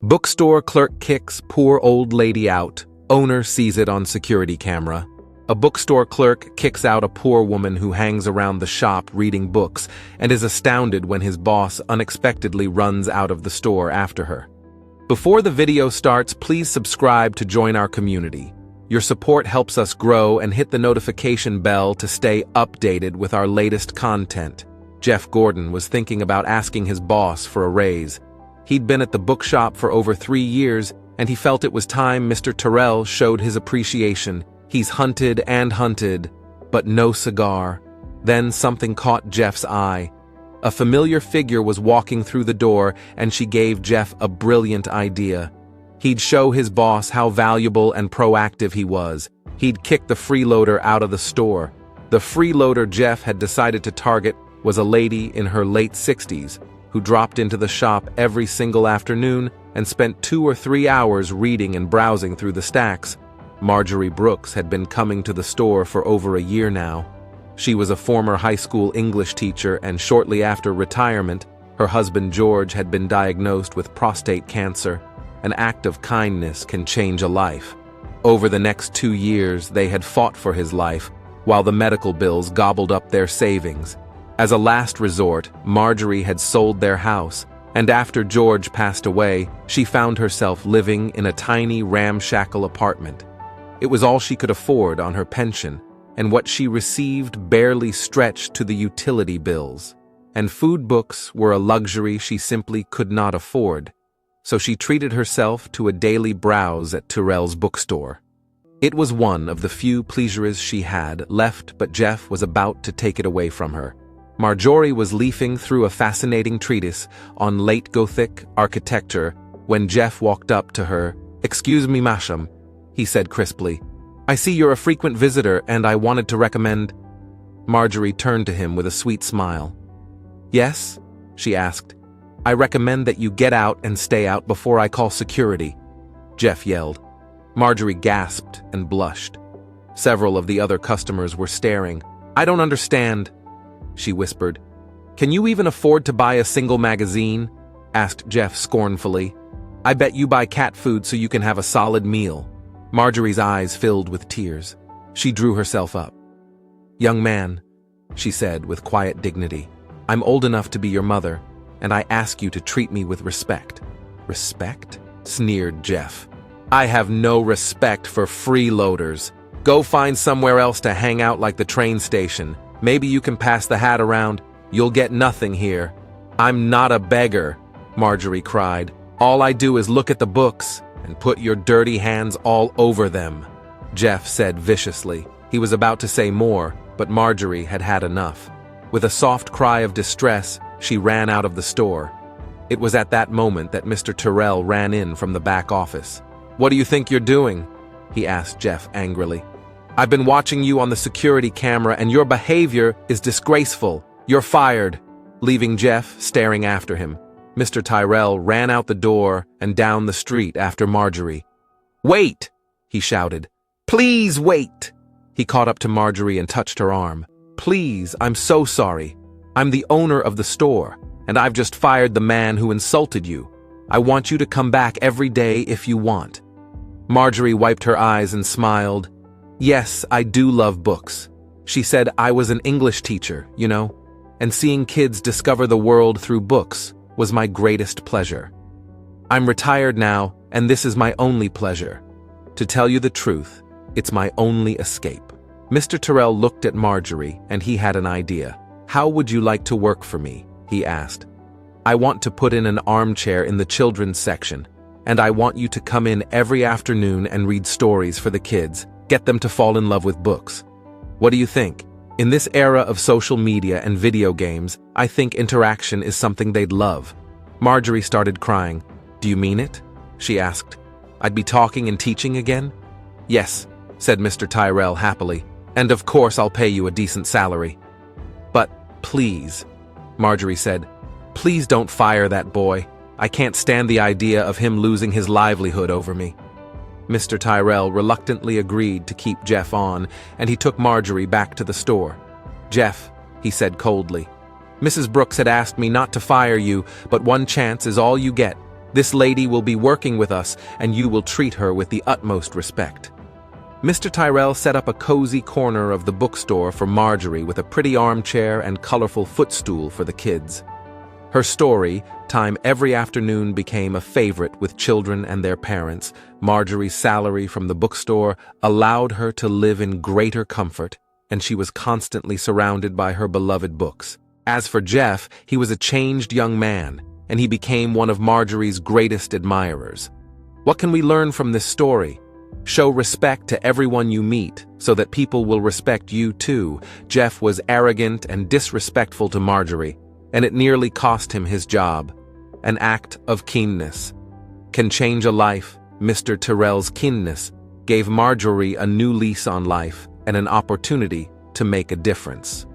Bookstore clerk kicks poor old lady out. Owner sees it on security camera. A bookstore clerk kicks out a poor woman who hangs around the shop reading books and is astounded when his boss unexpectedly runs out of the store after her. Before the video starts, please subscribe to join our community. Your support helps us grow, and hit the notification bell to stay updated with our latest content. Jeff Gordon was thinking about asking his boss for a raise. He'd been at the bookshop for over 3 years, and he felt it was time Mr. Tyrrell showed his appreciation. He's hunted and hunted, but no cigar. Then something caught Jeff's eye. A familiar figure was walking through the door, and she gave Jeff a brilliant idea. He'd show his boss how valuable and proactive he was. He'd kick the freeloader out of the store. The freeloader Jeff had decided to target was a lady in her late 60s who dropped into the shop every single afternoon and spent 2 or 3 hours reading and browsing through the stacks. Marjorie Brooks had been coming to the store for over a year now. She was a former high school English teacher, and shortly after retirement, her husband George had been diagnosed with prostate cancer. An act of kindness can change a life. Over the next 2 years, they had fought for his life, while the medical bills gobbled up their savings. As a last resort, Marjorie had sold their house, and after George passed away, she found herself living in a tiny, ramshackle apartment. It was all she could afford on her pension, and what she received barely stretched to the utility bills. And food books were a luxury she simply could not afford. So she treated herself to a daily browse at Tyrrell's bookstore. It was one of the few pleasures she had left, but Jeff was about to take it away from her. Marjorie was leafing through a fascinating treatise on late Gothic architecture when Jeff walked up to her. "Excuse me, ma'am," he said crisply. "I see you're a frequent visitor, and I wanted to recommend—" Marjorie turned to him with a sweet smile. "Yes?" she asked. "I recommend that you get out and stay out before I call security," Jeff yelled. Marjorie gasped and blushed. Several of the other customers were staring. "I don't understand," she whispered. "Can you even afford to buy a single magazine?" asked Jeff scornfully. "I bet you buy cat food so you can have a solid meal." Marjorie's eyes filled with tears. She drew herself up. "Young man," she said with quiet dignity, "I'm old enough to be your mother, and I ask you to treat me with respect." "Respect?" sneered Jeff. "I have no respect for freeloaders. Go find somewhere else to hang out, like the train station. Maybe you can pass the hat around. You'll get nothing here." "I'm not a beggar," Marjorie cried. "All I do is look at the books and put your dirty hands all over them," Jeff said viciously. He was about to say more, but Marjorie had had enough. With a soft cry of distress, she ran out of the store. It was at that moment that Mr. Tyrrell ran in from the back office. "What do you think you're doing?" he asked Jeff angrily. "I've been watching you on the security camera, and your behavior is disgraceful. You're fired." Leaving Jeff staring after him, Mr. Tyrrell ran out the door and down the street after Marjorie. "Wait!" he shouted. "Please wait!" He caught up to Marjorie and touched her arm. "Please, I'm so sorry. I'm the owner of the store, and I've just fired the man who insulted you. I want you to come back every day if you want." Marjorie wiped her eyes and smiled. "Yes, I do love books." She said, "I was an English teacher, you know, and seeing kids discover the world through books was my greatest pleasure. I'm retired now, and this is my only pleasure. To tell you the truth, it's my only escape." Mr. Tyrrell looked at Marjorie, and he had an idea. "How would you like to work for me?" he asked. "I want to put in an armchair in the children's section, and I want you to come in every afternoon and read stories for the kids, get them to fall in love with books. What do you think? In this era of social media and video games, I think interaction is something they'd love." Marjorie started crying. "Do you mean it?" she asked. "I'd be talking and teaching again?" "Yes," said Mr. Tyrrell happily. "And of course I'll pay you a decent salary." "But please," Marjorie said, "please don't fire that boy. I can't stand the idea of him losing his livelihood over me." Mr. Tyrrell reluctantly agreed to keep Jeff on, and he took Marjorie back to the store. "Jeff," he said coldly, "Mrs. Brooks had asked me not to fire you, but one chance is all you get. This lady will be working with us, and you will treat her with the utmost respect." Mr. Tyrell set up a cozy corner of the bookstore for Marjorie with a pretty armchair and colorful footstool for the kids. Her story, time every afternoon, became a favorite with children and their parents. Marjorie's salary from the bookstore allowed her to live in greater comfort, and she was constantly surrounded by her beloved books. As for Jeff, he was a changed young man, and he became one of Marjorie's greatest admirers. What can we learn from this story? Show respect to everyone you meet, so that people will respect you too. Jeff was arrogant and disrespectful to Marjorie, and it nearly cost him his job. An act of keenness can change a life. Mr. Tyrell's keenness gave Marjorie a new lease on life and an opportunity to make a difference.